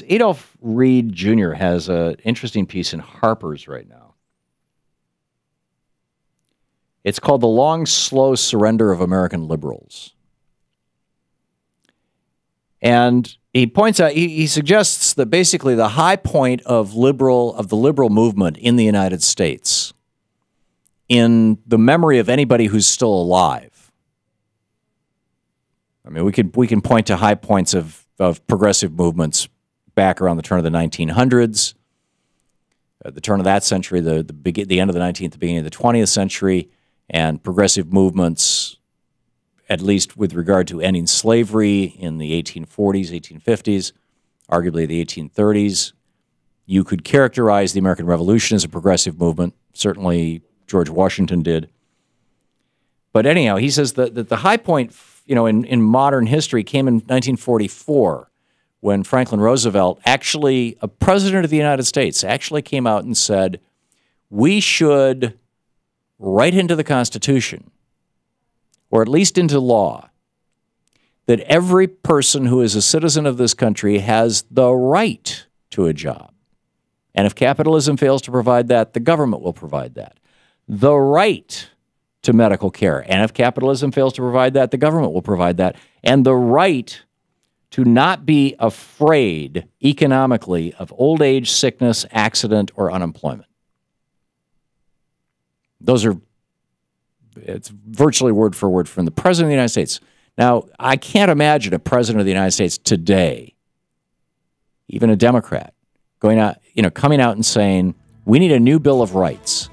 Adolph Reed Jr. has an interesting piece in Harper's right now. It's called The Long, Slow Surrender of American Liberals. And he points out, he suggests that basically the high point of the liberal movement in the United States, in the memory of anybody who's still alive. I mean, we can point to high points of progressive movements back around the turn of the 1900s, the turn of that century, the end of the 19th, the beginning of the 20th century, and progressive movements, at least with regard to ending slavery in the 1840s, 1850s, arguably the 1830s. You could characterize the American Revolution as a progressive movement. Certainly George Washington did. But anyhow, he says that the high point, in modern history came in 1944, when Franklin Roosevelt, actually a president of the United States, actually came out and said, we should write into the Constitution, or at least into law, that every person who is a citizen of this country has the right to a job. And if capitalism fails to provide that, the government will provide that. The right to medical care. And if capitalism fails to provide that, the government will provide that. And the right to not be afraid economically of old age, sickness, accident, or unemployment. It's virtually word for word from the President of the United States. Now, I can't imagine a President of the United States today, even a Democrat, coming out and saying, we need a new Bill of Rights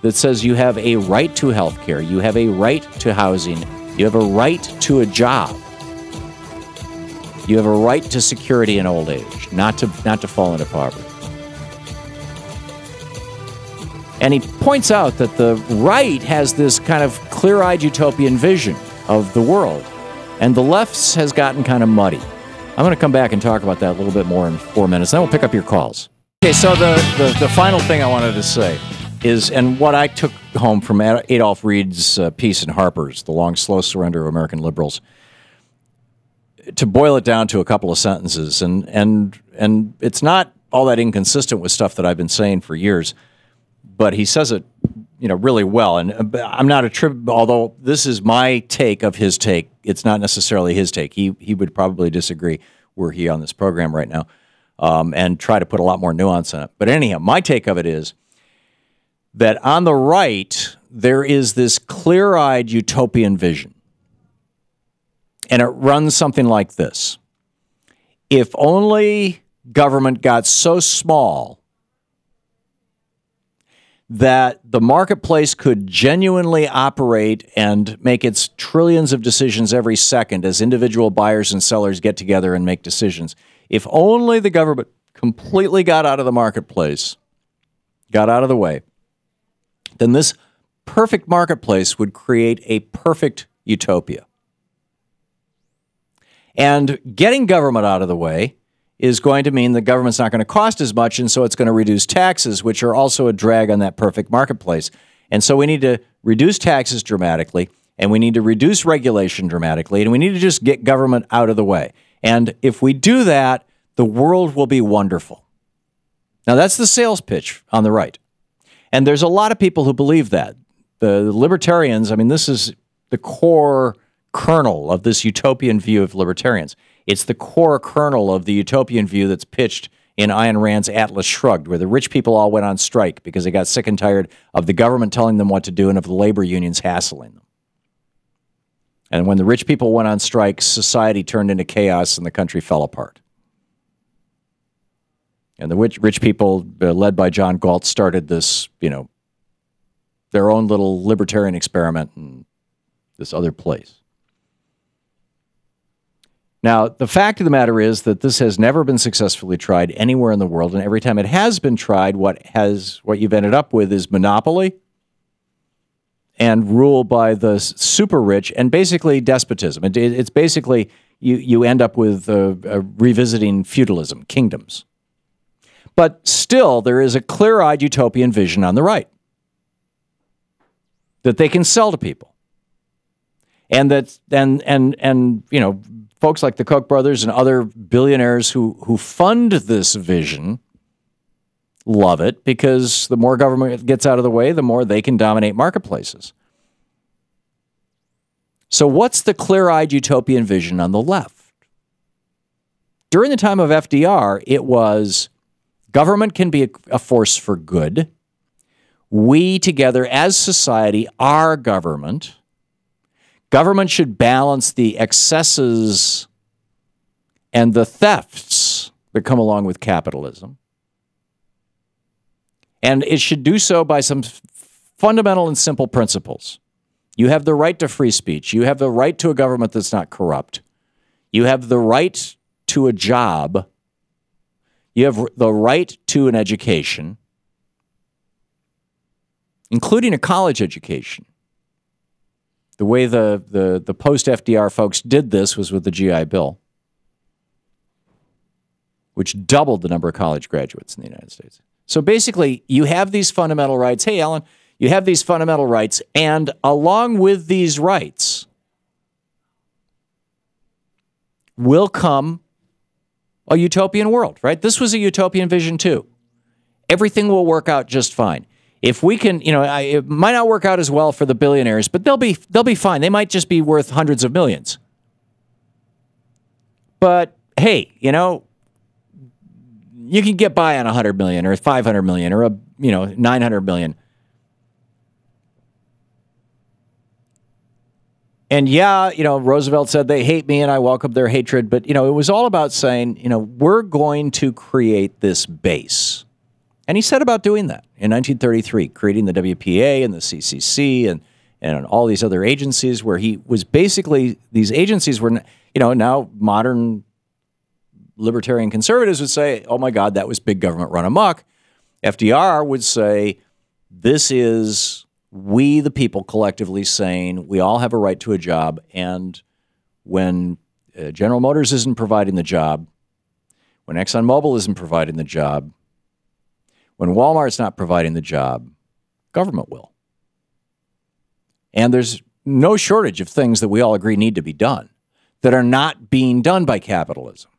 that says you have a right to health care, you have a right to housing, you have a right to a job, you have a right to security in old age, not to fall into poverty. And he points out that the right has this kind of clear-eyed utopian vision of the world, and the left has gotten kind of muddy. I'm going to come back and talk about that a little bit more in 4 minutes, then we'll pick up your calls. Okay, so the final thing I wanted to say is, and what I took home from Adolph Reed's piece in Harper's, The Long, Slow Surrender of American Liberals, to boil it down to a couple of sentences, and it's not all that inconsistent with stuff that I've been saying for years, but he says it, really well. And I'm not although this is my take of his take, it's not necessarily his take. He would probably disagree were he on this program right now, and try to put a lot more nuance in it. But anyhow, my take of it is that on the right, there is this clear-eyed utopian vision. And it runs something like this. If only government got so small that the marketplace could genuinely operate and make its trillions of decisions every second as individual buyers and sellers get together and make decisions. If only the government completely got out of the marketplace, got out of the way, then this perfect marketplace would create a perfect utopia. And getting government out of the way is going to mean the government's not going to cost as much, and so it's going to reduce taxes, which are also a drag on that perfect marketplace. And so we need to reduce taxes dramatically, and we need to reduce regulation dramatically, and we need to just get government out of the way. And if we do that, the world will be wonderful. Now, that's the sales pitch on the right. And there's a lot of people who believe that. The libertarians, this is the core kernel of this utopian view of libertarians. It's the core kernel of the utopian view that's pitched in Ayn Rand's Atlas Shrugged, where the rich people all went on strike because they got sick and tired of the government telling them what to do and of the labor unions hassling them. And when the rich people went on strike, society turned into chaos and the country fell apart. And the rich people, led by John Galt, started this, their own little libertarian experiment in this other place. Now, the fact of the matter is that this has never been successfully tried anywhere in the world, and every time it has been tried, what you've ended up with is monopoly and rule by the super rich, and basically despotism. It's basically you end up with revisiting feudalism, kingdoms. But still, there is a clear-eyed utopian vision on the right that they can sell to people, and folks like the Koch brothers and other billionaires who fund this vision love it, because the more government gets out of the way, the more they can dominate marketplaces. So what's the clear-eyed utopian vision on the left? During the time of FDR, it was government can be a force for good. We together as society are government. Government should balance the excesses and the thefts that come along with capitalism. And it should do so by some fundamental and simple principles. You have the right to free speech. You have the right to a government that's not corrupt. You have the right to a job. You have the right to an education, including a college education. The way the post-FDR folks did this was with the GI Bill, which doubled the number of college graduates in the United States. So basically, you have these fundamental rights. Hey, Alan, you have these fundamental rights, and along with these rights will come a utopian world, right? This was a utopian vision too. Everything will work out just fine. If we can, it might not work out as well for the billionaires, but they'll be fine. They might just be worth hundreds of millions. But hey, you can get by on 100 million or 500 million or 900 million. And yeah, Roosevelt said they hate me and I welcome their hatred. But, it was all about saying, we're going to create this base. And he set about doing that in 1933, creating the WPA and the CCC and all these other agencies where he was basically, these agencies were, now modern libertarian conservatives would say, oh my God, that was big government run amok. FDR would say, this is we, the people, collectively saying we all have a right to a job. And when General Motors isn't providing the job, when ExxonMobil isn't providing the job, when Walmart's not providing the job, government will. And there's no shortage of things that we all agree need to be done that are not being done by capitalism.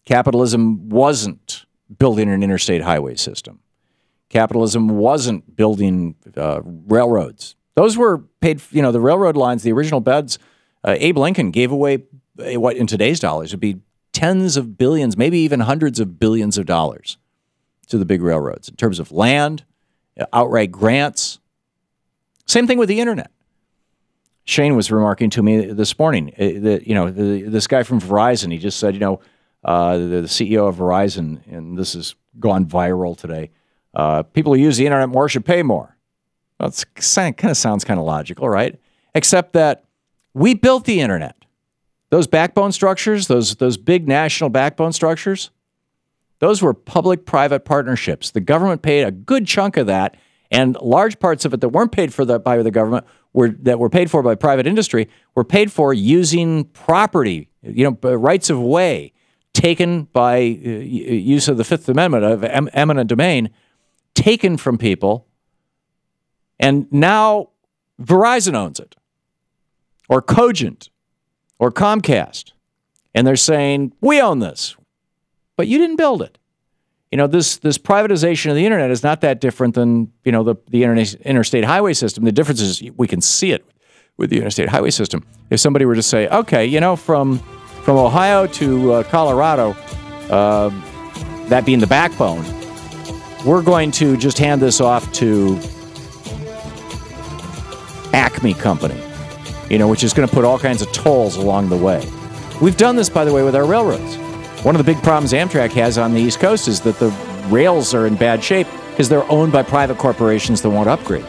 Capitalism wasn't building an interstate highway system. Capitalism wasn't building railroads. Those were paid, the railroad lines, the original beds, Abe Lincoln gave away what in today's dollars would be tens of billions, maybe even hundreds of billions of dollars to the big railroads in terms of land, outright grants. Same thing with the internet. Shane was remarking to me this morning that, this guy from Verizon, he just said, the CEO of Verizon, and this has gone viral today, people who use the internet more should pay more. Well, it kind of sounds kind of logical, right? Except that we built the internet. Those backbone structures, those big national backbone structures, those were public-private partnerships. The government paid a good chunk of that, and large parts of it that weren't paid for by the government that were paid for by private industry were paid for using property, rights of way taken by use of the Fifth Amendment of eminent domain, taken from people, and now Verizon owns it, or Cogent, or Comcast, and they're saying, we own this, but you didn't build it. This privatization of the internet is not that different than, the interstate highway system. The difference is we can see it with the interstate highway system. If somebody were to say, okay, from Ohio to Colorado, that being the backbone, we're going to just hand this off to Acme Company, which is going to put all kinds of tolls along the way. We've done this, by the way, with our railroads. One of the big problems Amtrak has on the East Coast is that the rails are in bad shape because they're owned by private corporations that won't upgrade.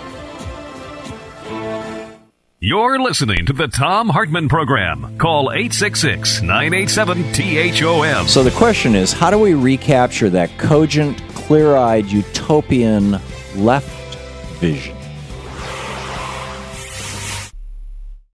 You're listening to the Thom Hartmann Program. Call 866-987-THOM. So the question is, how do we recapture that cogent, clear-eyed, utopian left vision?